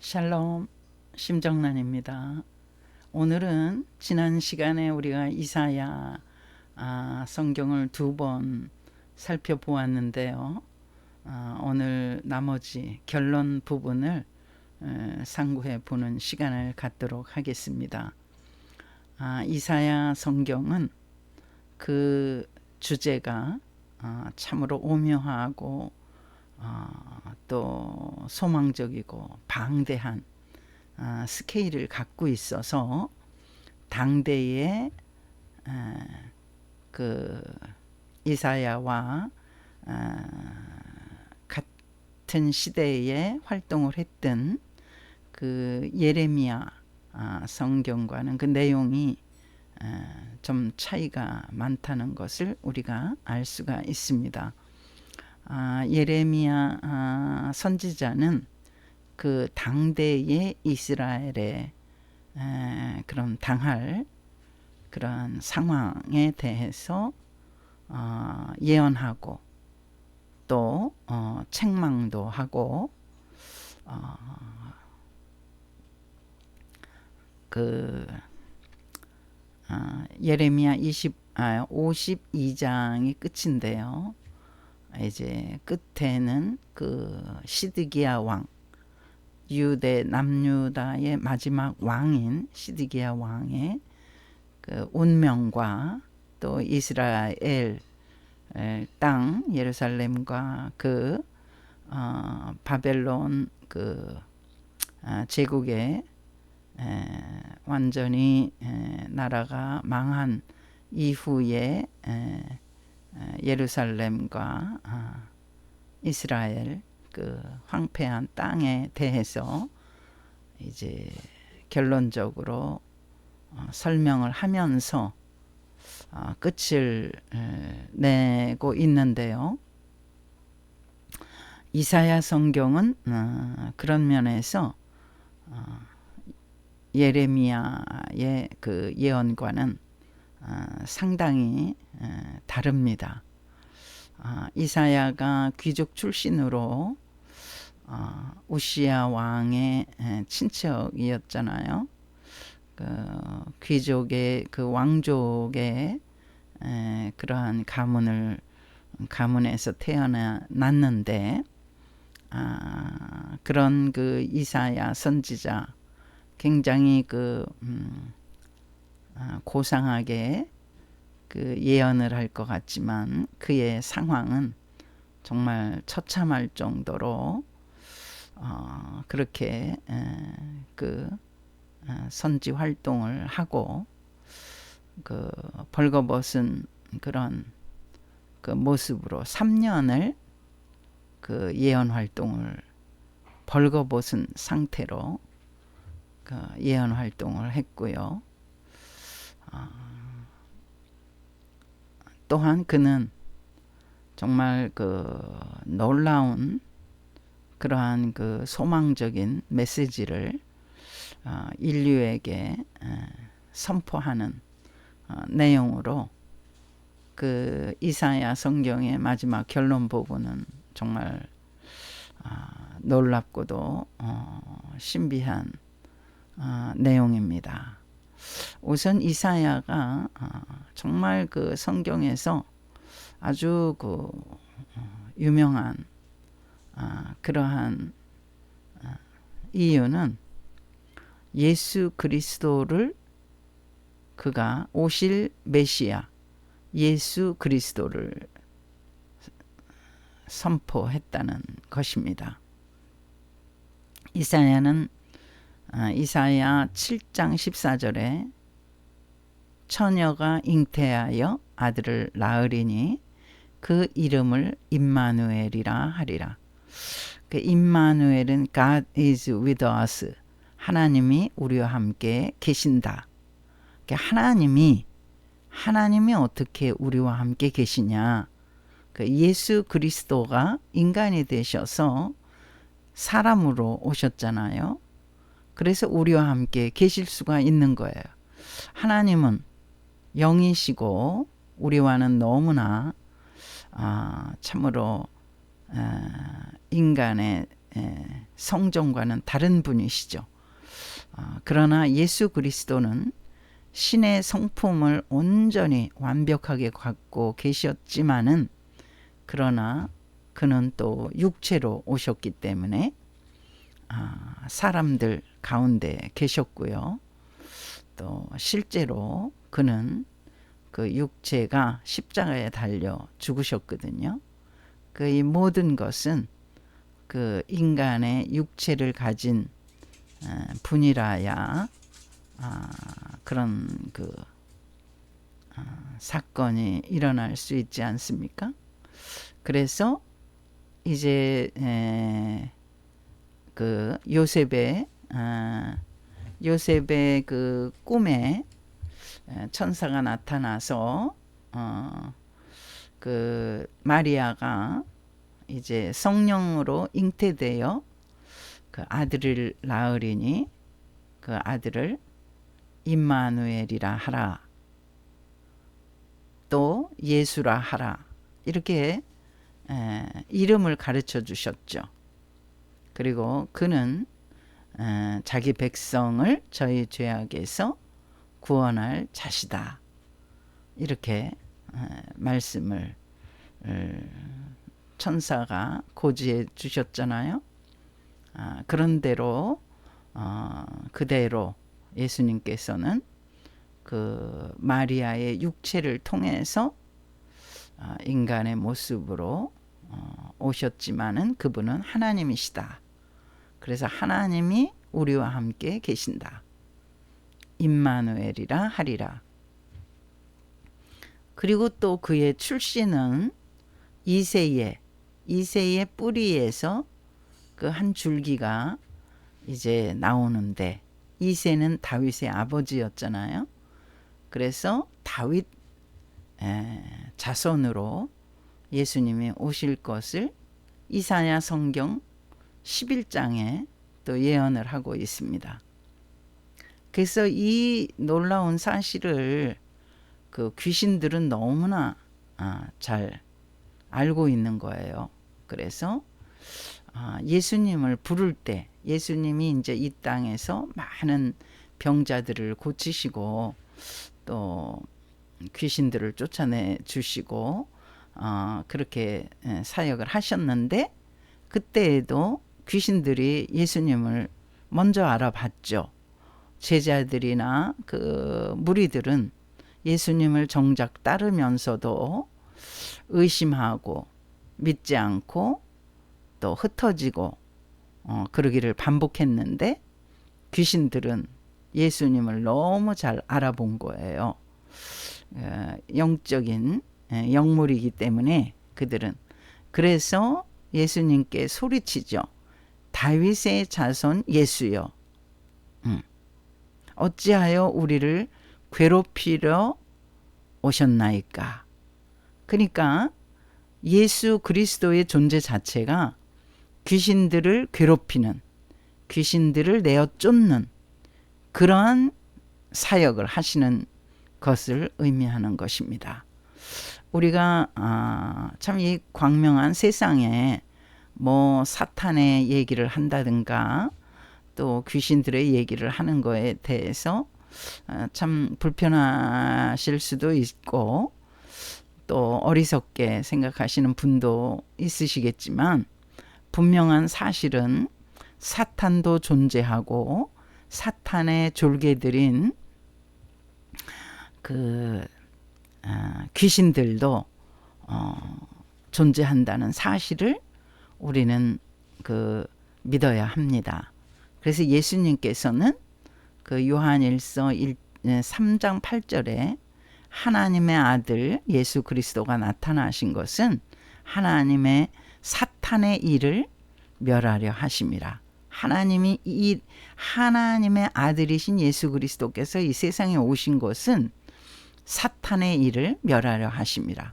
샬롬, 심정란입니다. 오늘은 지난 시간에 우리가 이사야 성경을 2번 살펴보았는데요. 오늘 나머지 결론 부분을 상고해 보는 시간을 갖도록 하겠습니다. 이사야 성경은 그 주제가 참으로 오묘하고 또 소망적이고 방대한 스케일을 갖고 있어서 당대의 그 이사야와 같은 시대에 활동을 했던 그 예레미야 성경과는 그 내용이 좀 차이가 많다는 것을 우리가 알 수가 있습니다. 예레미야 선지자는 그 당대의 이스라엘의 그런 당할 그런 상황에 대해서 예언하고 또 책망도 하고 그 예레미야 52장이 끝인데요. 이제 끝에는 그 시드기야 왕, 유대 남유다의 마지막 왕인 시드기야 왕의 그 운명과 또 이스라엘 땅 예루살렘과 그 바벨론 그 제국의 완전히 나라가 망한 이후에 예루살렘과 이스라엘 그 황폐한 땅에 대해서 이제 결론적으로 설명을 하면서 끝을 내고 있는데요. 이사야 성경은 그런 면에서 예레미야의 그 예언과는 상당히 다릅니다. 이사야가 귀족 출신으로 우시야 왕의 친척이었잖아요. 그 귀족의 그 왕족의 그러한 가문에서 태어났는데 그런 그 이사야 선지자 굉장히 그 고상하게 그 예언을 할 것 같지만 그의 상황은 정말 처참할 정도로 그렇게 그 선지 활동을 하고 그 벌거벗은 그런 그 모습으로 3년을 그 예언 활동을 벌거벗은 상태로 그 예언 활동을 했고요. 또한 그는 정말 그 놀라운 그러한 그 소망적인 메시지를 인류에게 선포하는 내용으로 그 이사야 성경의 마지막 결론 부분은 정말 놀랍고도 신비한 내용입니다. 우선 이사야가 정말 그 성경에서 아주 그 유명한 그러한 이유는 예수 그리스도를 그가 오실 메시아 예수 그리스도를 선포했다는 것입니다. 이사야는 이사야 7장 14절에 처녀가 잉태하여 아들을 낳으리니 그 이름을 임마누엘이라 하리라. 그 임마누엘은 God is with us. 하나님이 우리와 함께 계신다. 하나님이 어떻게 우리와 함께 계시냐? 그 예수 그리스도가 인간이 되셔서 사람으로 오셨잖아요. 그래서 우리와 함께 계실 수가 있는 거예요. 하나님은 영이시고 우리와는 너무나 참으로 인간의 성전과는 다른 분이시죠. 그러나 예수 그리스도는 신의 성품을 온전히 완벽하게 갖고 계셨지만은, 그러나 그는 또 육체로 오셨기 때문에 사람들 가운데 계셨고요. 또 실제로 그는 그 육체가 십자가에 달려 죽으셨거든요. 그 이 모든 것은 그 인간의 육체를 가진 분이라야 그런 그 사건이 일어날 수 있지 않습니까? 그래서 이제 그 요셉의 그 꿈에 천사가 나타나서 그 마리아가 이제 성령으로 잉태되어 그 아들을 낳으리니 그 아들을 임마누엘이라 하라, 또 예수라 하라, 이렇게 이름을 가르쳐 주셨죠. 그리고 그는 자기 백성을 저희 죄악에서 구원할 자시다, 이렇게 말씀을 천사가 고지해 주셨잖아요. 그런대로 그대로 예수님께서는 그 마리아의 육체를 통해서 인간의 모습으로 오셨지만은 그분은 하나님이시다. 그래서 하나님이 우리와 함께 계신다, 임마누엘이라 하리라. 그리고 또 그의 출신은 이새의 뿌리에서 그 한 줄기가 이제 나오는데, 이새는 다윗의 아버지였잖아요. 그래서 다윗 자손으로 예수님이 오실 것을 이사야 성경 11장에 또 예언을 하고 있습니다. 그래서 이 놀라운 사실을 그 귀신들은 너무나 잘 알고 있는 거예요. 그래서 예수님을 부를 때, 예수님이 이제 이 땅에서 많은 병자들을 고치시고 또 귀신들을 쫓아내 주시고 그렇게 사역을 하셨는데, 그때에도 귀신들이 예수님을 먼저 알아봤죠. 제자들이나 그 무리들은 예수님을 정작 따르면서도 의심하고 믿지 않고 또 흩어지고 그러기를 반복했는데, 귀신들은 예수님을 너무 잘 알아본 거예요. 영적인 영물이기 때문에 그들은. 그래서 예수님께 소리치죠. 다윗의 자손 예수여, 어찌하여 우리를 괴롭히려 오셨나이까. 그러니까 예수 그리스도의 존재 자체가 귀신들을 괴롭히는, 귀신들을 내어 쫓는 그러한 사역을 하시는 것을 의미하는 것입니다. 우리가 참 이 광명한 세상에 뭐 사탄의 얘기를 한다든가 또 귀신들의 얘기를 하는 거에 대해서 참 불편하실 수도 있고 또 어리석게 생각하시는 분도 있으시겠지만, 분명한 사실은 사탄도 존재하고 사탄의 졸개들인 그 귀신들도 존재한다는 사실을 우리는 그 믿어야 합니다. 그래서 예수님께서는 그 요한일서 3장 8절에 하나님의 아들 예수 그리스도가 나타나신 것은 하나님의 사탄의 일을 멸하려 하심이라. 하나님의 아들이신 예수 그리스도께서 이 세상에 오신 것은 사탄의 일을 멸하려 하심이라.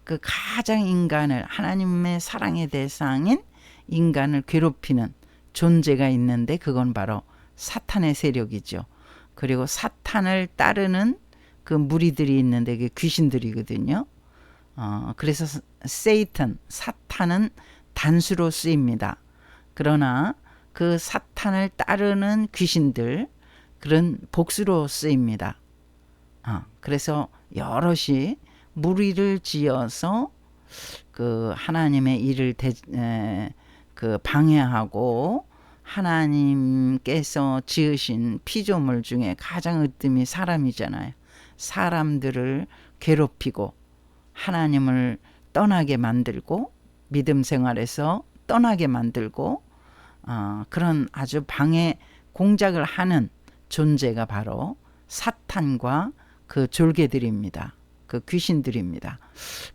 그 가장 인간을, 하나님의 사랑의 대상인 인간을 괴롭히는 존재가 있는데 그건 바로 사탄의 세력이죠. 그리고 사탄을 따르는 그 무리들이 있는데 그게 귀신들이거든요. 그래서 사탄은 단수로 쓰입니다. 그러나 그 사탄을 따르는 귀신들, 그런 복수로 쓰입니다. 그래서 여럿이 무리를 지어서 그 하나님의 일을 그 방해하고, 하나님께서 지으신 피조물 중에 가장 으뜸이 사람이잖아요. 사람들을 괴롭히고 하나님을 떠나게 만들고, 믿음 생활에서 떠나게 만들고, 그런 아주 방해 공작을 하는 존재가 바로 사탄과 그 졸개들입니다. 그 귀신들입니다.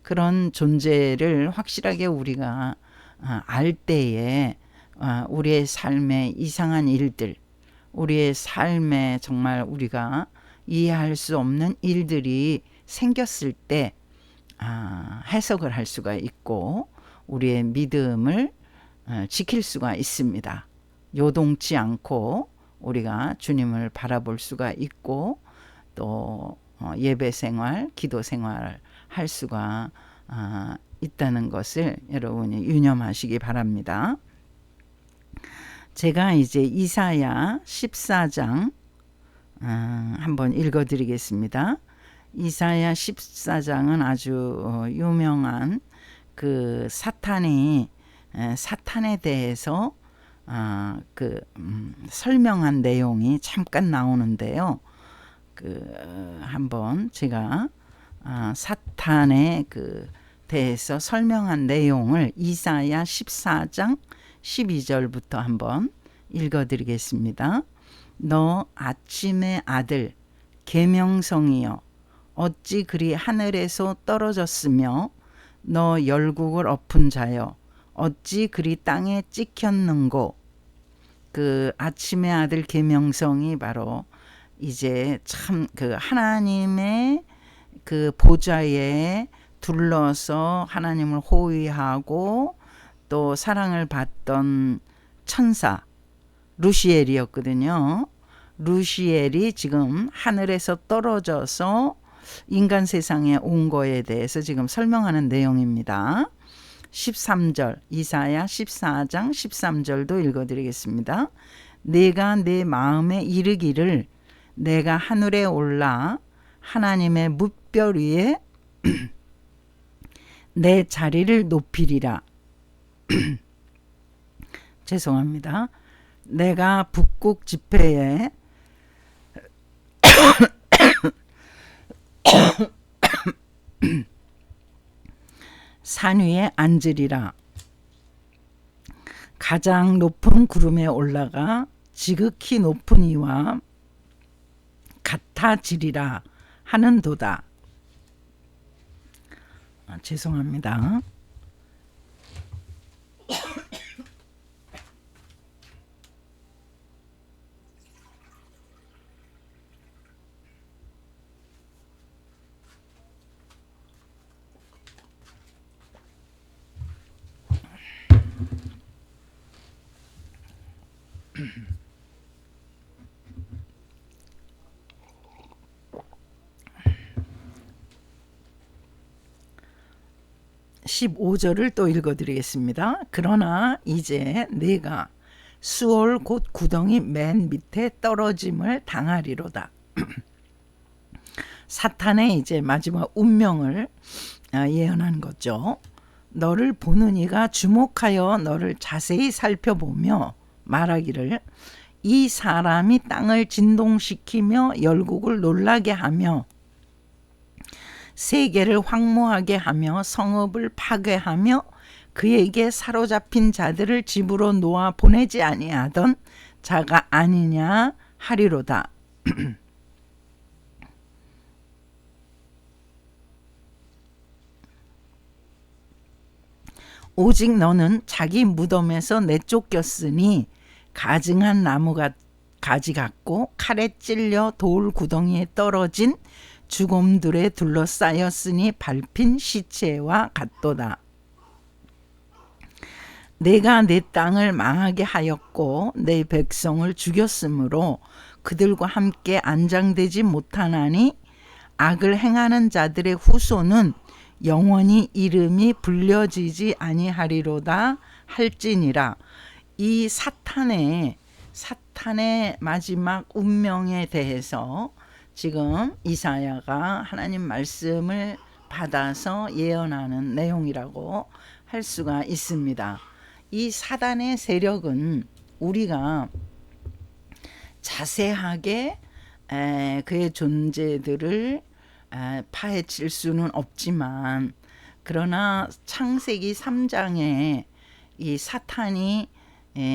그런 존재를 확실하게 우리가 알 때에 우리의 삶의 이상한 일들, 우리의 삶에 정말 우리가 이해할 수 없는 일들이 생겼을 때 해석을 할 수가 있고, 우리의 믿음을 지킬 수가 있습니다. 요동치 않고 우리가 주님을 바라볼 수가 있고, 또 예배 생활, 기도 생활 할 수가 있다는 것을 여러분이 유념하시기 바랍니다. 제가 이제 이사야 14장 한번 읽어드리겠습니다. 이사야 14장은 아주 유명한 그 사탄에 대해서 설명한 내용이 잠깐 나오는데요. 한번 제가 사탄에 대해서 설명한 내용을 이사야 14장 12절부터 한번 읽어드리겠습니다. 너 아침의 아들 계명성이여, 어찌 그리 하늘에서 떨어졌으며, 너 열국을 엎은 자여, 어찌 그리 땅에 찍혔는고. 그 아침의 아들 계명성이 바로 이제 참 그 하나님의 그 보좌에 둘러서 하나님을 호위하고 또 사랑을 받던 천사 루시엘이었거든요. 루시엘이 지금 하늘에서 떨어져서 인간 세상에 온 거에 대해서 지금 설명하는 내용입니다. 13절, 이사야 14장 13절도 읽어드리겠습니다. 내가 내 마음에 이르기를 내가 하늘에 올라 하나님의 뭇별 위에 내 자리를 높이리라. 죄송합니다. 내가 북극 지폐에 산 위에 앉으리라. 가장 높은 구름에 올라가 지극히 높은 이와 같아지리라 하는도다. 죄송합니다. 15절을 또 읽어드리겠습니다. 그러나 이제 내가 수월 곧 구덩이 맨 밑에 떨어짐을 당하리로다. 사탄의 이제 마지막 운명을 예언한 거죠. 너를 보는 이가 주목하여 너를 자세히 살펴보며 말하기를 이 사람이 땅을 진동시키며 열국을 놀라게 하며 세계를 황무하게 하며 성읍을 파괴하며 그에게 사로잡힌 자들을 집으로 놓아 보내지 아니하던 자가 아니냐 하리로다. 오직 너는 자기 무덤에서 내쫓겼으니 가증한 나무가 가지 같고 칼에 찔려 돌 구덩이에 떨어진 죽음들에 둘러싸였으니 밟힌 시체와 같도다. 내가 내 땅을 망하게 하였고 내 백성을 죽였으므로 그들과 함께 안장되지 못하나니 악을 행하는 자들의 후손은 영원히 이름이 불려지지 아니하리로다 할지니라. 이 사탄의 마지막 운명에 대해서 지금 이사야가 하나님 말씀을 받아서 예언하는 내용이라고 할 수가 있습니다. 이 사단의 세력은 우리가 자세하게 그의 존재들을 파헤칠 수는 없지만, 그러나 창세기 3장에 이 사탄이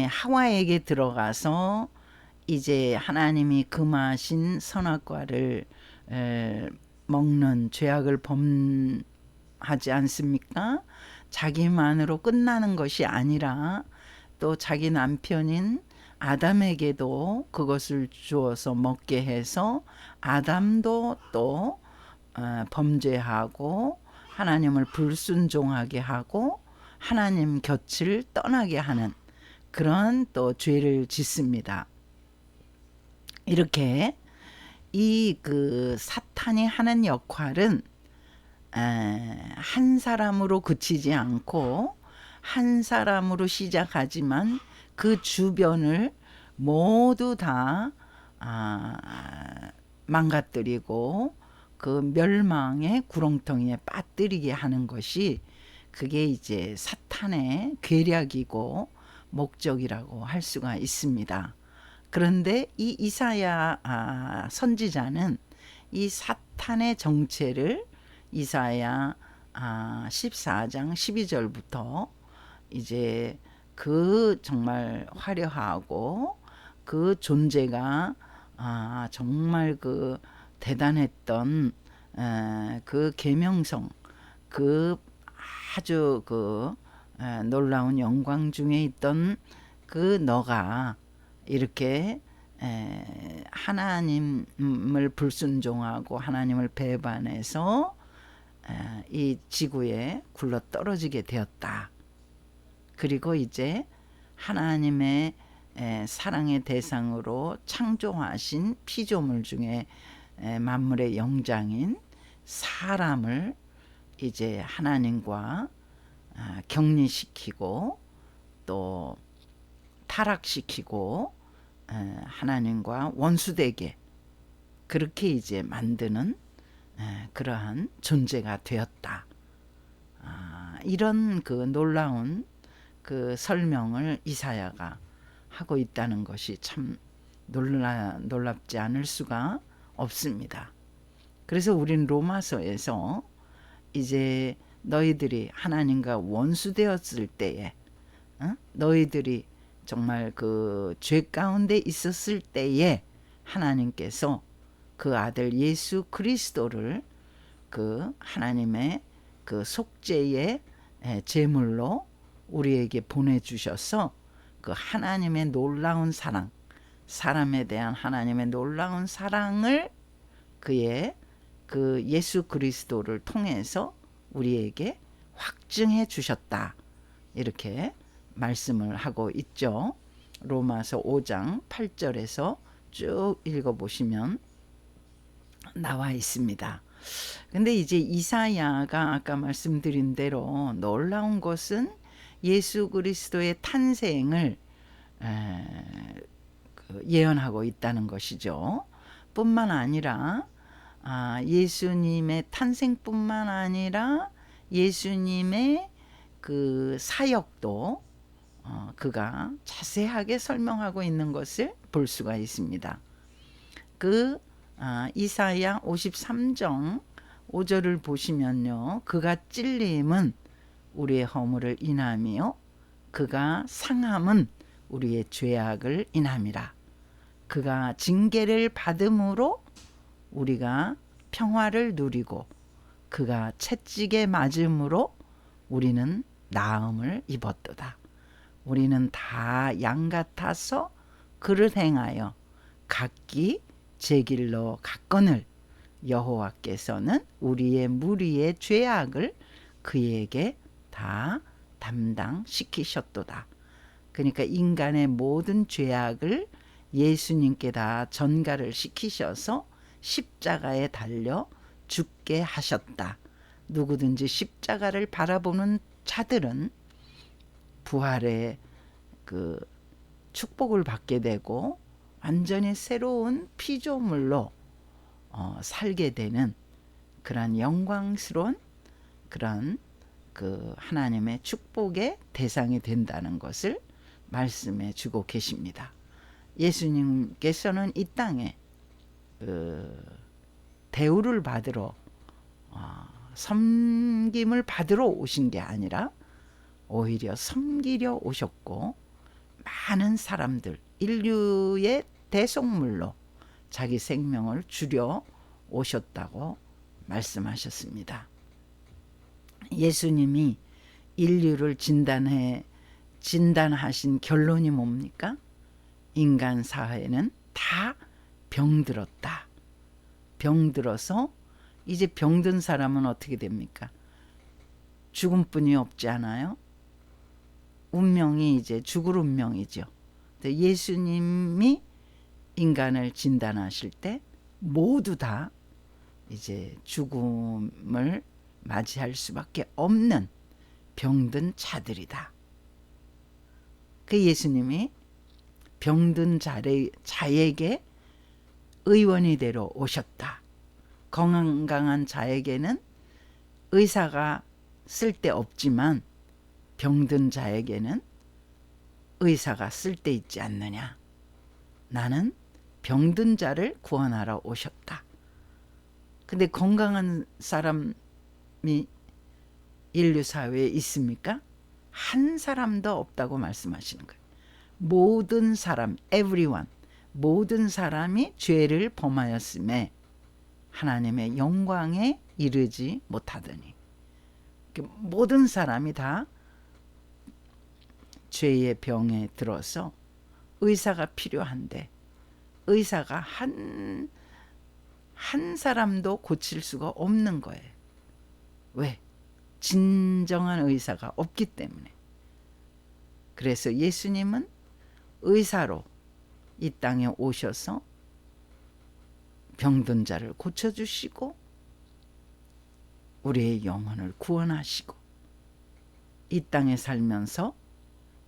하와에게 들어가서 이제 하나님이 금하신 선악과를 먹는 죄악을 범하지 않습니까? 자기만으로 끝나는 것이 아니라 또 자기 남편인 아담에게도 그것을 주어서 먹게 해서 아담도 또 범죄하고 하나님을 불순종하게 하고 하나님 곁을 떠나게 하는 그런 또 죄를 짓습니다. 이렇게 이 그 사탄이 하는 역할은 한 사람으로 그치지 않고 한 사람으로 시작하지만 그 주변을 모두 다 망가뜨리고 그 멸망의 구렁텅이에 빠뜨리게 하는 것이, 그게 이제 사탄의 계략이고 목적이라고 할 수가 있습니다. 그런데 이 이사야 선지자는 이 사탄의 정체를 이사야 14장 12절부터 이제 그 정말 화려하고 그 존재가 정말 그 대단했던 그 계명성, 그 아주 그 놀라운 영광 중에 있던 그 너가 이렇게 하나님을 불순종하고 하나님을 배반해서 이 지구에 굴러 떨어지게 되었다. 그리고 이제 하나님의 사랑의 대상으로 창조하신 피조물 중에 만물의 영장인 사람을 이제 하나님과 격리시키고 또 타락시키고 하나님과 원수되게 그렇게 이제 만드는 그러한 존재가 되었다. 이런 그 놀라운 그 설명을 이사야가 하고 있다는 것이 참 놀랍지 않을 수가 없습니다. 그래서 우린 로마서에서 이제 너희들이 하나님과 원수되었을 때에 너희들이 정말 그 죄 가운데 있었을 때에 하나님께서 그 아들 예수 그리스도를 그 하나님의 그 속죄의 제물로 우리에게 보내주셔서 그 하나님의 놀라운 사랑, 사람에 대한 하나님의 놀라운 사랑을 그의 그 예수 그리스도를 통해서 우리에게 확증해 주셨다. 이렇게 말씀을 하고 있죠. 로마서 5장 8절에서 쭉 읽어보시면 나와 있습니다. 근데 이제 이사야가 아까 말씀드린 대로 놀라운 것은 예수 그리스도의 탄생을 예언하고 있다는 것이죠. 뿐만 아니라 예수님의 탄생뿐만 아니라 예수님의 그 사역도 그가 자세하게 설명하고 있는 것을 볼 수가 있습니다. 그 이사야 53장 5절을 보시면요, 그가 찔림은 우리의 허물을 인함이요 그가 상함은 우리의 죄악을 인함이라. 그가 징계를 받음으로 우리가 평화를 누리고 그가 채찍에 맞음으로 우리는 나음을 입었도다. 우리는 다 양 같아서 그를 행하여 각기 제 길로 갔거늘 여호와께서는 우리의 무리의 죄악을 그에게 다 담당시키셨도다. 그러니까 인간의 모든 죄악을 예수님께 다 전가를 시키셔서 십자가에 달려 죽게 하셨다. 누구든지 십자가를 바라보는 자들은 부활의 그 축복을 받게 되고 완전히 새로운 피조물로 살게 되는 그런 영광스러운 그런 그 하나님의 축복의 대상이 된다는 것을 말씀해 주고 계십니다. 예수님께서는 이 땅에 대우를 받으러 섬김을 받으러 오신 게 아니라 오히려 섬기려 오셨고 많은 사람들, 인류의 대속물로 자기 생명을 주려 오셨다고 말씀하셨습니다. 예수님이 인류를 진단하신 결론이 뭡니까? 인간 사회는 다 병들었다. 병들어서 이제 병든 사람은 어떻게 됩니까? 죽음뿐이 없지 않아요? 운명이 이제 죽을 운명이죠. 예수님이 인간을 진단하실 때 모두 다 이제 죽음을 맞이할 수밖에 없는 병든 자들이다. 그 예수님이 병든 자에게 의원이 되러 오셨다. 건강한 자에게는 의사가 쓸데없지만 병든 자에게는 의사가 쓸데있지 않느냐. 나는 병든 자를 구원하러 오셨다. 근데 건강한 사람이 인류 사회에 있습니까? 한 사람도 없다고 말씀하시는 거예요. 모든 사람, everyone, 모든 사람이 죄를 범하였음에 하나님의 영광에 이르지 못하더니, 모든 사람이 다 죄의 병에 들어서 의사가 필요한데 의사가 한 사람도 고칠 수가 없는 거예요. 왜? 진정한 의사가 없기 때문에. 그래서 예수님은 의사로 이 땅에 오셔서 병든 자를 고쳐주시고 우리의 영혼을 구원하시고 이 땅에 살면서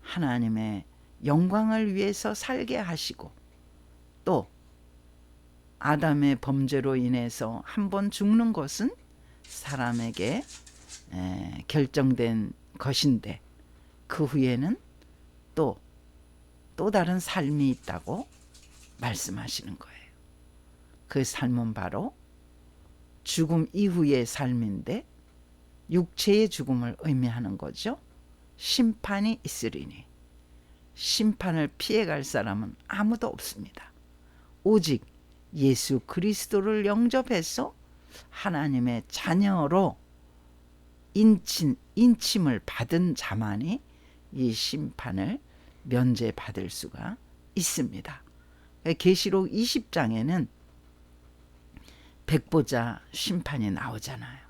하나님의 영광을 위해서 살게 하시고, 또 아담의 범죄로 인해서 한 번 죽는 것은 사람에게 결정된 것인데 그 후에는 또 다른 삶이 있다고 말씀하시는 거예요. 그 삶은 바로 죽음 이후의 삶인데 육체의 죽음을 의미하는 거죠. 심판이 있으리니 심판을 피해갈 사람은 아무도 없습니다. 오직 예수 그리스도를 영접해서 하나님의 자녀로 인침을 받은 자만이 이 심판을 면제받을 수가 있습니다. 계시록 20장에는 백보자 심판이 나오잖아요.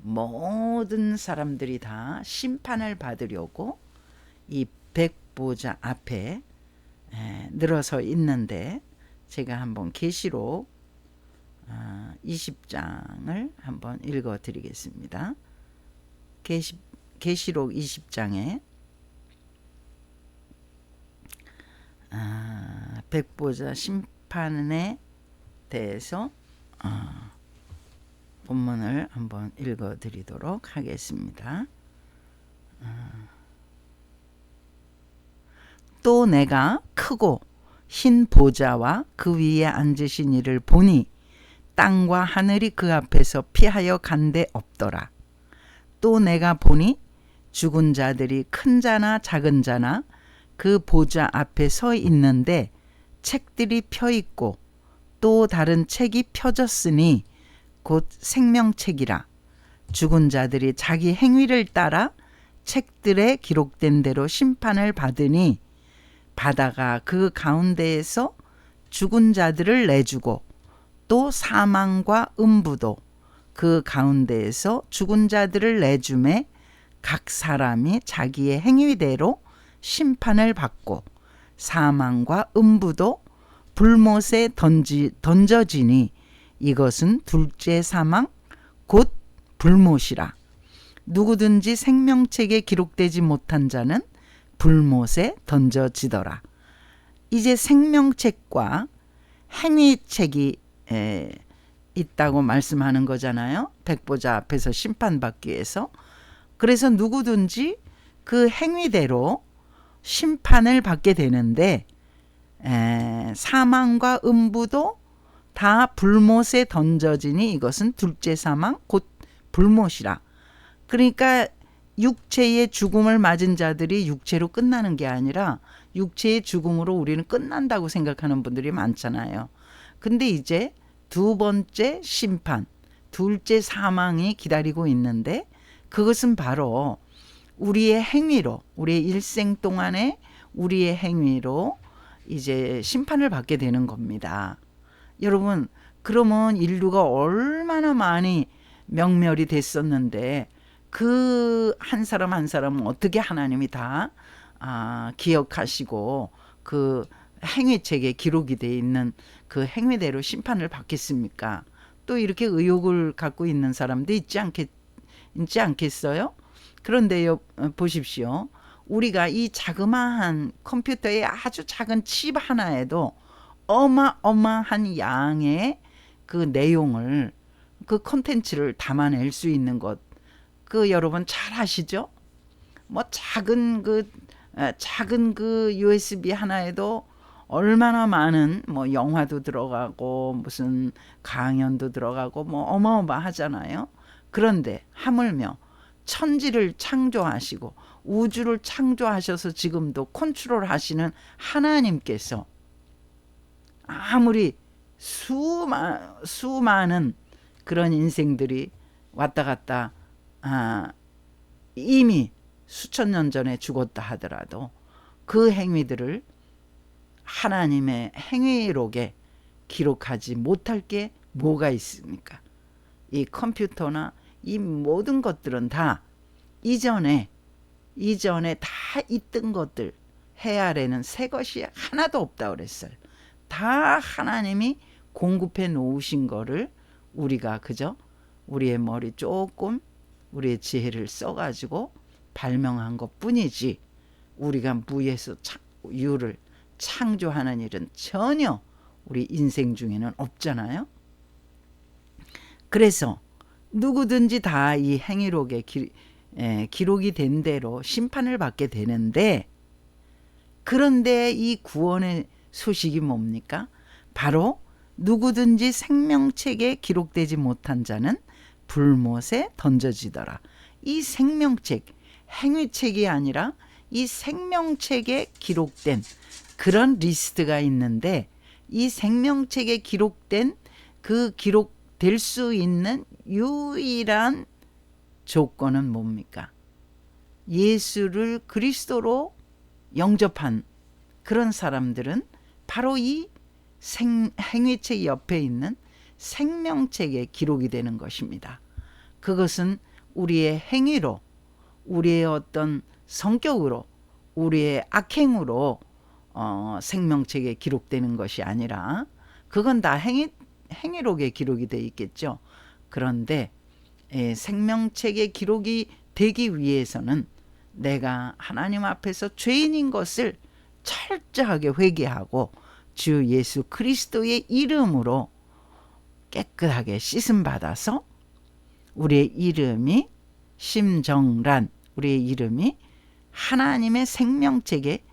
모든 사람들이 다 심판을 받으려고 이 백보자 앞에 늘어서 있는데, 제가 한번 계시록 20장을 한번 읽어 드리겠습니다. 계시록 20장에 백보자 심판에 대해서 본문을 한번 읽어 드리도록 하겠습니다. 또 내가 크고 흰 보좌와 그 위에 앉으신 이를 보니 땅과 하늘이 그 앞에서 피하여 간데 없더라. 또 내가 보니 죽은 자들이 큰 자나 작은 자나 그 보좌 앞에 서 있는데 책들이 펴 있고 또 다른 책이 펴졌으니 곧 생명책이라. 죽은 자들이 자기 행위를 따라 책들에 기록된 대로 심판을 받으니 바다가 그 가운데에서 죽은 자들을 내주고 또 사망과 음부도 그 가운데에서 죽은 자들을 내주매 각 사람이 자기의 행위대로 심판을 받고 사망과 음부도 불못에 던져지니 이것은 둘째 사망 곧 불못이라. 누구든지 생명책에 기록되지 못한 자는 불못에 던져지더라. 이제 생명책과 행위책이 있다고 말씀하는 거잖아요. 백보자 앞에서 심판받기 위해서. 그래서 누구든지 그 행위대로 심판을 받게 되는데 사망과 음부도 다 불못에 던져지니 이것은 둘째 사망 곧 불못이라. 그러니까 육체의 죽음을 맞은 자들이 육체로 끝나는 게 아니라 육체의 죽음으로 우리는 끝난다고 생각하는 분들이 많잖아요. 근데 이제 두 번째 심판, 둘째 사망이 기다리고 있는데 그것은 바로 우리의 행위로, 우리의 일생 동안에 우리의 행위로 이제 심판을 받게 되는 겁니다. 여러분, 그러면 인류가 얼마나 많이 명멸이 됐었는데 그 한 사람 한 사람은 어떻게 하나님이 다 기억하시고 그 행위책에 기록이 돼 있는 그 행위대로 심판을 받겠습니까? 또 이렇게 의욕을 갖고 있는 사람도 있지 않겠어요? 그런데 보십시오. 우리가 이 자그마한 컴퓨터의 아주 작은 칩 하나에도 어마어마한 양의 그 내용을, 그 콘텐츠를 담아낼 수 있는 것, 그 여러분 잘 아시죠? 뭐 작은 그 USB 하나에도 얼마나 많은 뭐 영화도 들어가고 무슨 강연도 들어가고 뭐 어마어마하잖아요. 그런데 하물며 천지를 창조하시고 우주를 창조하셔서 지금도 컨트롤 하시는 하나님께서 아무리 수많은 그런 인생들이 왔다 갔다 이미 수천 년 전에 죽었다 하더라도 그 행위들을 하나님의 행위록에 기록하지 못할 게 뭐가 있습니까? 이 컴퓨터나 이 모든 것들은 다 이전에 다 있던 것들, 해 아래는 새 것이 하나도 없다 그랬어요. 다 하나님이 공급해 놓으신 거를 우리가 그저 우리의 머리 조금, 우리의 지혜를 써가지고 발명한 것 뿐이지, 우리가 무에서 유를 창조하는 일은 전혀 우리 인생 중에는 없잖아요. 그래서 누구든지 다 이 행위록에 기록이 된 대로 심판을 받게 되는데, 그런데 이 구원의 소식이 뭡니까? 바로 누구든지 생명책에 기록되지 못한 자는 불못에 던져지더라. 이 생명책, 행위책이 아니라 이 생명책에 기록된 그런 리스트가 있는데, 이 생명책에 기록된 그 기록될 수 있는 유일한 조건은 뭡니까? 예수를 그리스도로 영접한 그런 사람들은 바로 이 행위책 옆에 있는 생명책에 기록이 되는 것입니다. 그것은 우리의 행위로, 우리의 어떤 성격으로, 우리의 악행으로 생명책에 기록되는 것이 아니라, 그건 다 행위록에 기록이 되어 있겠죠. 그런데 생명책에 기록이 되기 위해서는 내가 하나님 앞에서 죄인인 것을 철저하게 회개하고 주 예수 그리스도의 이름으로 깨끗하게 씻음 받아서 우리의 이름이 심정란, 우리의 이름이 하나님의 생명책에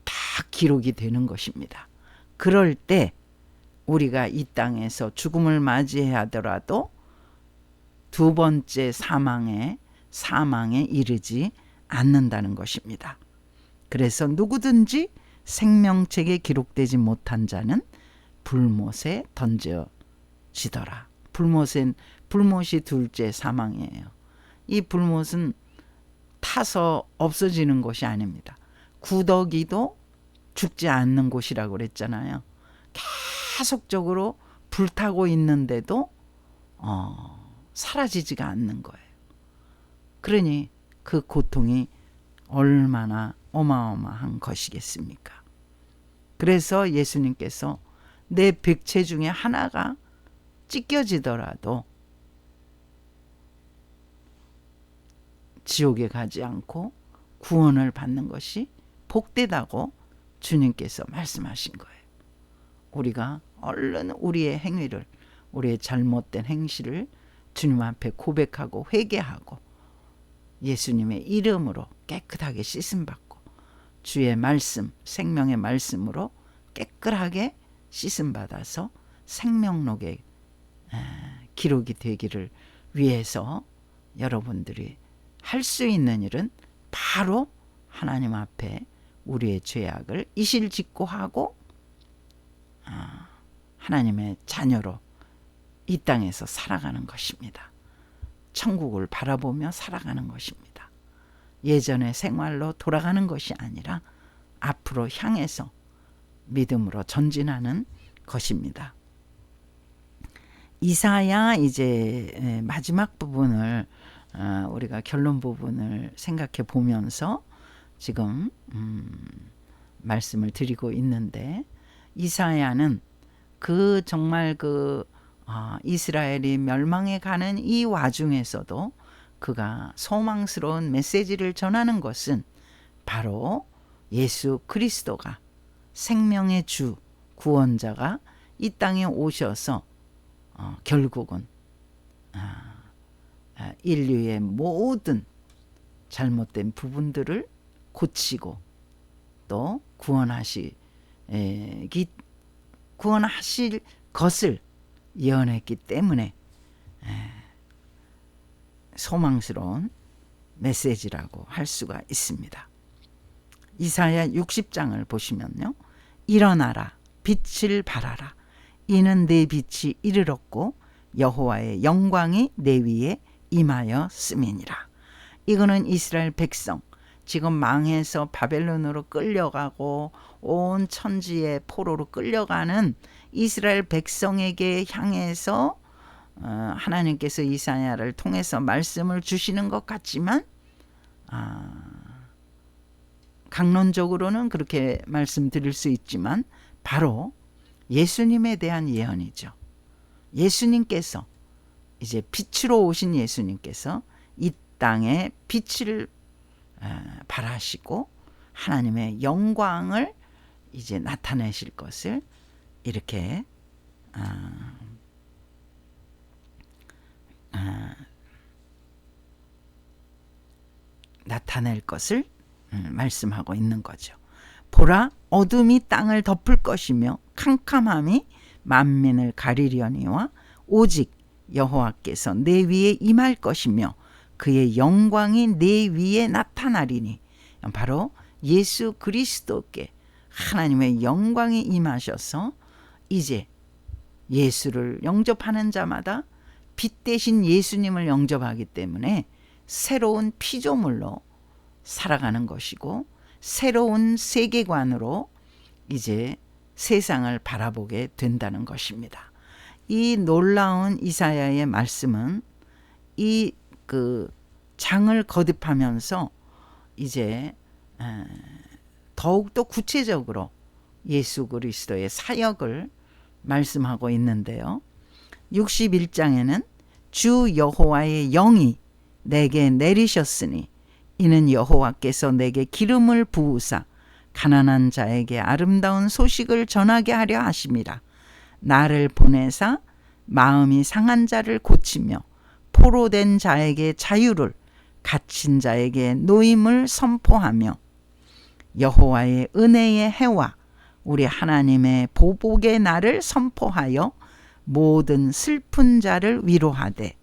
다 기록이 되는 것입니다. 그럴 때 우리가 이 땅에서 죽음을 맞이하더라도 두 번째 사망에 이르지 않는다는 것입니다. 그래서 누구든지 생명책에 기록되지 못한 자는 불못에 던져지더라. 불못이 둘째 사망이에요. 이 불못은 타서 없어지는 곳이 아닙니다. 구더기도 죽지 않는 곳이라고 그랬잖아요. 계속적으로 불타고 있는데도 사라지지가 않는 거예요. 그러니 그 고통이 얼마나 어마어마한 것이겠습니까? 그래서 예수님께서 내 백체 중에 하나가 찢겨지더라도 지옥에 가지 않고 구원을 받는 것이 복되다고 주님께서 말씀하신 거예요. 우리가 얼른 우리의 행위를, 우리의 잘못된 행실을 주님 앞에 고백하고 회개하고 예수님의 이름으로 깨끗하게 씻음받고 주의 말씀, 생명의 말씀으로 깨끗하게 씻음받아서 생명록에 기록이 되기를 위해서 여러분들이 할 수 있는 일은 바로 하나님 앞에 우리의 죄악을 이실직고하고 하나님의 자녀로 이 땅에서 살아가는 것입니다. 천국을 바라보며 살아가는 것입니다. 예전의 생활로 돌아가는 것이 아니라 앞으로 향해서 믿음으로 전진하는 것입니다. 이사야 이제 마지막 부분을 우리가 결론 부분을 생각해 보면서 지금 말씀을 드리고 있는데, 이사야는 그 정말 이스라엘이 멸망해 가는 이 와중에서도 그가 소망스러운 메시지를 전하는 것은 바로 예수 그리스도가 생명의 주 구원자가 이 땅에 오셔서 결국은 인류의 모든 잘못된 부분들을 고치고 또 구원하실 것을 예언했기 때문에 소망스러운 메시지라고 할 수가 있습니다. 이사야 60장을 보시면요, 일어나라, 빛을 발하라, 이는 내 빛이 이르렀고 여호와의 영광이 내 위에 임하였음이니라. 이거는 이스라엘 백성, 지금 망해서 바벨론으로 끌려가고 온 천지의 포로로 끌려가는 이스라엘 백성에게 향해서 하나님께서 이사야를 통해서 말씀을 주시는 것 같지만 강론적으로는 그렇게 말씀드릴 수 있지만 바로 예수님에 대한 예언이죠. 예수님께서 이제 빛으로 오신 예수님께서 이 땅에 빛을 발하시고 하나님의 영광을 이제 나타내실 것을 이렇게 나타낼 것을 말씀하고 있는 거죠. 보라, 어둠이 땅을 덮을 것이며 캄캄함이 만민을 가리려니와 오직 여호와께서 내 위에 임할 것이며 그의 영광이 내 위에 나타나리니, 바로 예수 그리스도께 하나님의 영광이 임하셔서 이제 예수를 영접하는 자마다 빛 대신 예수님을 영접하기 때문에 새로운 피조물로 살아가는 것이고 새로운 세계관으로 이제 세상을 바라보게 된다는 것입니다. 이 놀라운 이사야의 말씀은 이 장을 거듭하면서 이제 더욱더 구체적으로 예수 그리스도의 사역을 말씀하고 있는데요. 61장에는 주 여호와의 영이 내게 내리셨으니 이는 여호와께서 내게 기름을 부으사 가난한 자에게 아름다운 소식을 전하게 하려 하심이라. 나를 보내사 마음이 상한 자를 고치며 포로된 자에게 자유를, 갇힌 자에게 노임을 선포하며 여호와의 은혜의 해와 우리 하나님의 보복의 날을 선포하여 모든 슬픈 자를 위로하되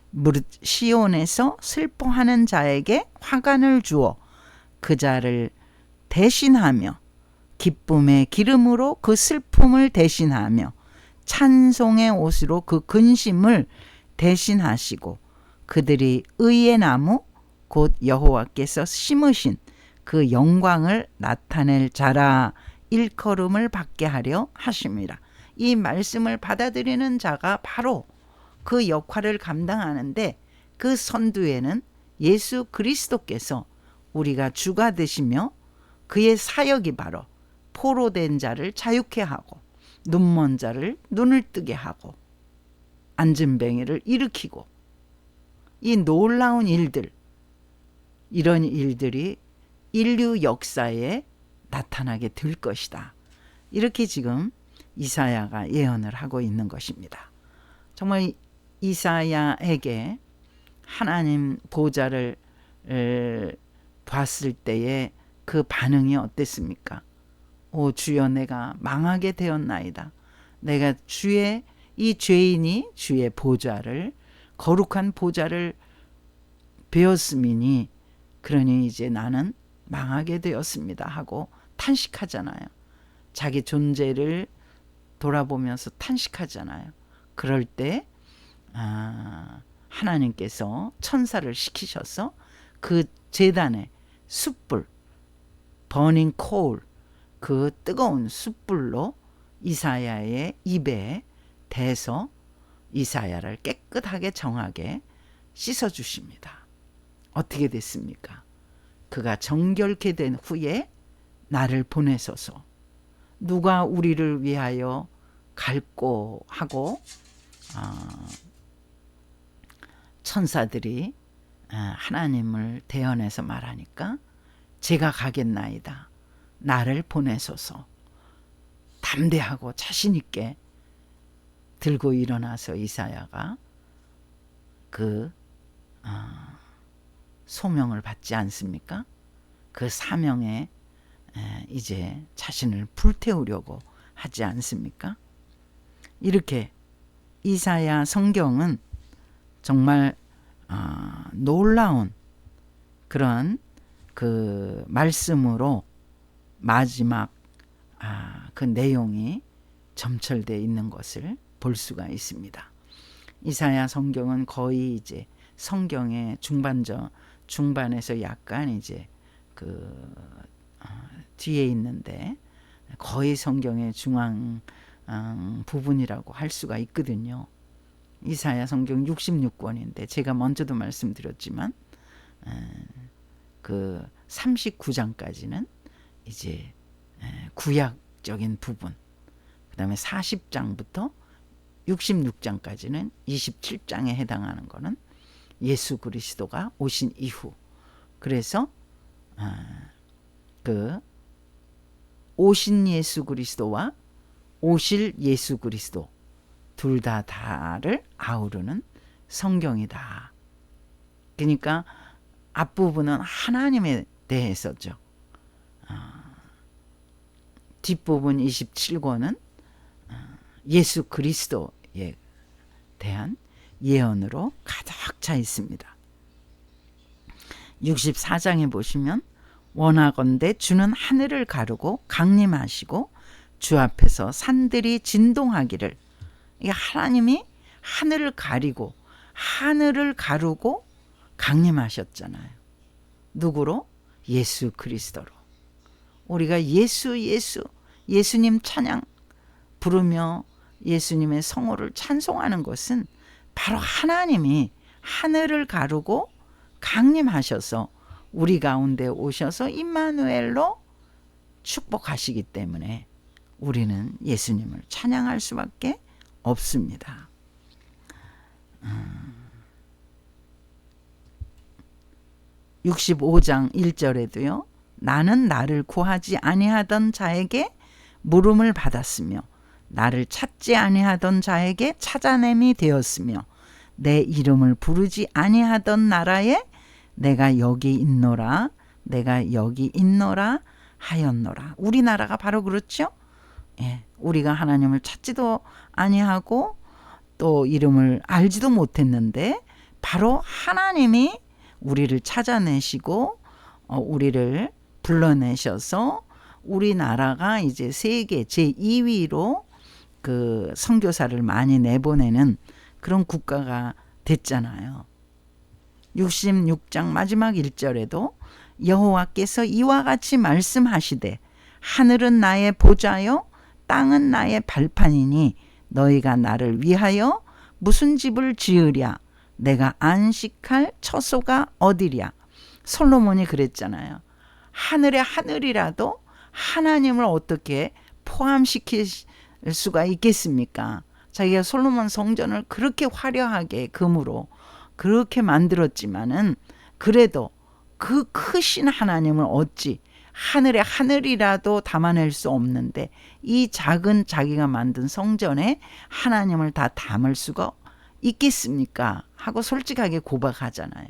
무릇 시온에서 슬퍼하는 자에게 화관을 주어 그 자를 대신하며 기쁨의 기름으로 그 슬픔을 대신하며 찬송의 옷으로 그 근심을 대신하시고 그들이 의의 나무 곧 여호와께서 심으신 그 영광을 나타낼 자라 일컬음을 받게 하려 하심이라. 이 말씀을 받아들이는 자가 바로 그 역할을 감당하는데, 그 선두에는 예수 그리스도께서 우리가 주가 되시며 그의 사역이 바로 포로된 자를 자유케 하고 눈먼 자를 눈을 뜨게 하고 앉은 뱅이를 일으키고 이 놀라운 일들, 이런 일들이 인류 역사에 나타나게 될 것이다. 이렇게 지금 이사야가 예언을 하고 있는 것입니다. 정말 이사야에게 하나님 보좌를 봤을 때의 그 반응이 어땠습니까? 오 주여, 내가 망하게 되었나이다. 내가 주의 이 죄인이 주의 보좌를, 거룩한 보좌를 베었음이니 그러니 이제 나는 망하게 되었습니다 하고 탄식하잖아요. 자기 존재를 돌아보면서 탄식하잖아요. 그럴 때 하나님께서 천사를 시키셔서 그 제단에 숯불, 버닝 코울, 그 뜨거운 숯불로 이사야의 입에 대서 이사야를 깨끗하게 정하게 씻어주십니다. 어떻게 됐습니까? 그가 정결케 된 후에 나를 보내소서. 누가 우리를 위하여 갈고 하고 천사들이 하나님을 대언해서 말하니까 제가 가겠나이다. 나를 보내소서. 담대하고 자신 있게 들고 일어나서 이사야가 그 소명을 받지 않습니까? 그 사명에 이제 자신을 불태우려고 하지 않습니까? 이렇게 이사야 성경은 정말 놀라운 그런 그 말씀으로 마지막 그 내용이 점철되어 있는 것을 볼 수가 있습니다. 이사야 성경은 거의 이제 성경의 중반에서 약간 이제 그 뒤에 있는데 거의 성경의 중앙 부분이라고 할 수가 있거든요. 이사야 성경 66권인데 제가 먼저도 말씀드렸지만 그 39장까지는 이제 구약적인 부분, 그 다음에 40장부터 66장까지는 27장에 해당하는 것은 예수 그리스도가 오신 이후, 그래서 그 오신 예수 그리스도와 오실 예수 그리스도 둘 다를 아우르는 성경이다. 그러니까 앞부분은 하나님에 대해서죠. 뒷부분 27권은 예수 그리스도에 대한 예언으로 가득 차 있습니다. 64장에 보시면 원하건대 주는 하늘을 가르고 강림하시고 주 앞에서 산들이 진동하기를. 이게 하나님이 하늘을 가리고 하늘을 가르고 강림하셨잖아요. 누구로? 예수 그리스도로. 우리가 예수님 찬양 부르며 예수님의 성호를 찬송하는 것은 바로 하나님이 하늘을 가르고 강림하셔서 우리 가운데 오셔서 임마누엘로 축복하시기 때문에 우리는 예수님을 찬양할 수밖에 없습니다. 65장 1절에도요. 나는 나를 구하지 아니하던 자에게 물음을 받았으며 나를 찾지 아니하던 자에게 찾아냄이 되었으며 내 이름을 부르지 아니하던 나라에 내가 여기 있노라 하였노라. 우리나라가 바로 그렇죠. 예, 우리가 하나님을 찾지도 아니하고 또 이름을 알지도 못했는데 바로 하나님이 우리를 찾아내시고 우리를 불러내셔서 우리나라가 이제 세계 제2위로 그 선교사를 많이 내보내는 그런 국가가 됐잖아요. 66장 마지막 1절에도 여호와께서 이와 같이 말씀하시되 하늘은 나의 보좌요 땅은 나의 발판이니 너희가 나를 위하여 무슨 집을 지으랴 내가 안식할 처소가 어디랴. 솔로몬이 그랬잖아요. 하늘의 하늘이라도 하나님을 어떻게 포함시킬 수가 있겠습니까? 자기가 솔로몬 성전을 그렇게 화려하게 금으로 그렇게 만들었지만은 그래도 그 크신 하나님을 어찌 하늘의 하늘이라도 담아낼 수 없는데 이 작은 자기가 만든 성전에 하나님을 다 담을 수가 있겠습니까? 하고 솔직하게 고백하잖아요.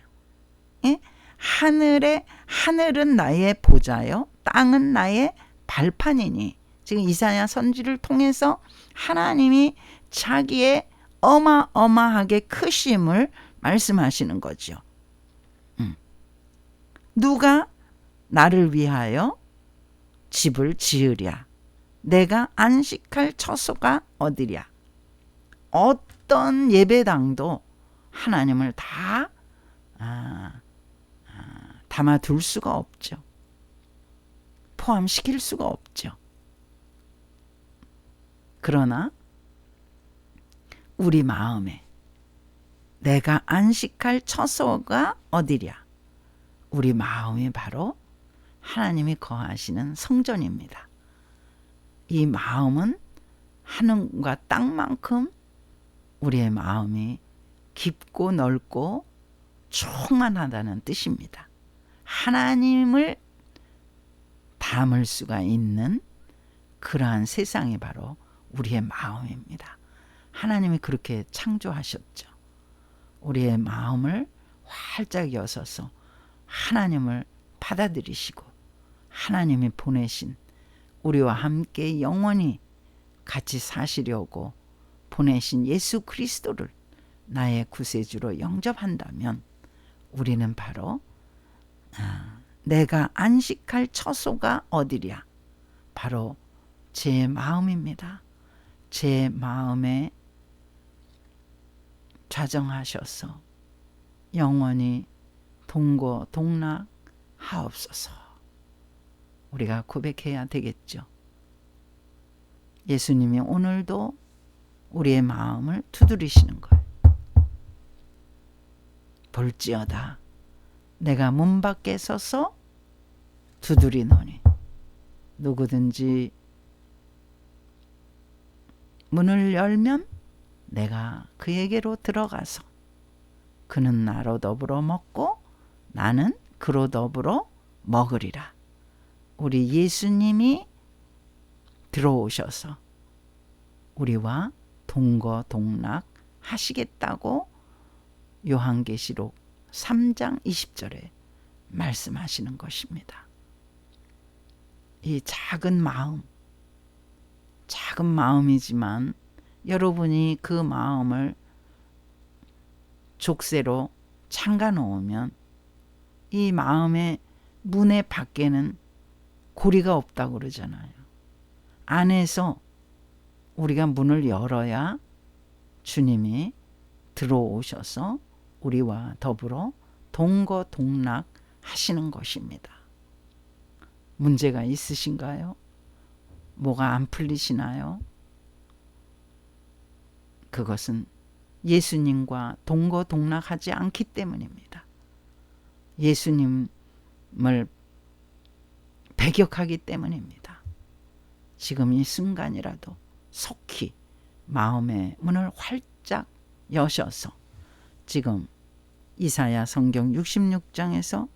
예? 하늘은 나의 보좌요, 땅은 나의 발판이니. 지금 이사야 선지를 통해서 하나님이 자기의 어마어마하게 크심을 말씀하시는 거죠. 누가 나를 위하여 집을 지으랴? 내가 안식할 처소가 어디랴? 어떤 예배당도 하나님을 다 담아둘 수가 없죠. 포함시킬 수가 없죠. 그러나 우리 마음에 내가 안식할 처소가 어디랴? 우리 마음이 바로 하나님이 거하시는 성전입니다. 이 마음은 하늘과 땅만큼 우리의 마음이 깊고 넓고 충만하다는 뜻입니다. 하나님을 담을 수가 있는 그러한 세상이 바로 우리의 마음입니다. 하나님이 그렇게 창조하셨죠. 우리의 마음을 활짝 여서서 하나님을 받아들이시고 하나님이 보내신 우리와 함께 영원히 같이 사시려고 보내신 예수 그리스도를 나의 구세주로 영접한다면 우리는 바로 내가 안식할 처소가 어디랴? 바로 제 마음입니다. 제 마음에 좌정하셔서 영원히 동고동락하옵소서. 우리가 고백해야 되겠죠. 예수님이 오늘도 우리의 마음을 두드리시는 거예요. 볼지어다 내가 문 밖에 서서 두드리노니 누구든지 문을 열면 내가 그에게로 들어가서 그는 나로 더불어 먹고 나는 그로 더불어 먹으리라. 우리 예수님이 들어오셔서 우리와 동거동락 하시겠다고 요한계시록 3장 20절에 말씀하시는 것입니다. 이 작은 마음이지만 여러분이 그 마음을 족쇄로 잠가 놓으면 이 마음의 문의 밖에는 고리가 없다고 그러잖아요. 안에서 우리가 문을 열어야 주님이 들어오셔서 우리와 더불어 동거동락 하시는 것입니다. 문제가 있으신가요? 뭐가 안 풀리시나요? 그것은 예수님과 동거동락하지 않기 때문입니다. 예수님을 배격하기 때문입니다. 지금 이 순간이라도 속히 마음의 문을 활짝 여셔서 지금 이사야 성경 66장에서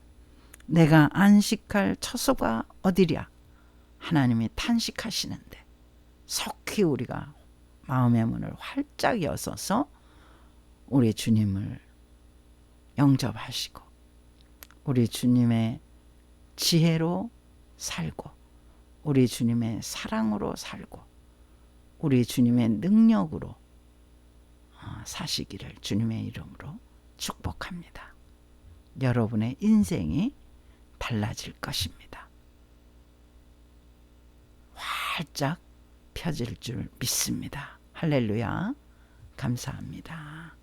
내가 안식할 처소가 어디랴? 하나님이 탄식하시는데 속히 우리가 마음의 문을 활짝 여서서 우리 주님을 영접하시고 우리 주님의 지혜로 살고 우리 주님의 사랑으로 살고 우리 주님의 능력으로 사시기를 주님의 이름으로 축복합니다. 여러분의 인생이 달라질 것입니다. 활짝 펴질 줄 믿습니다. 할렐루야. 감사합니다.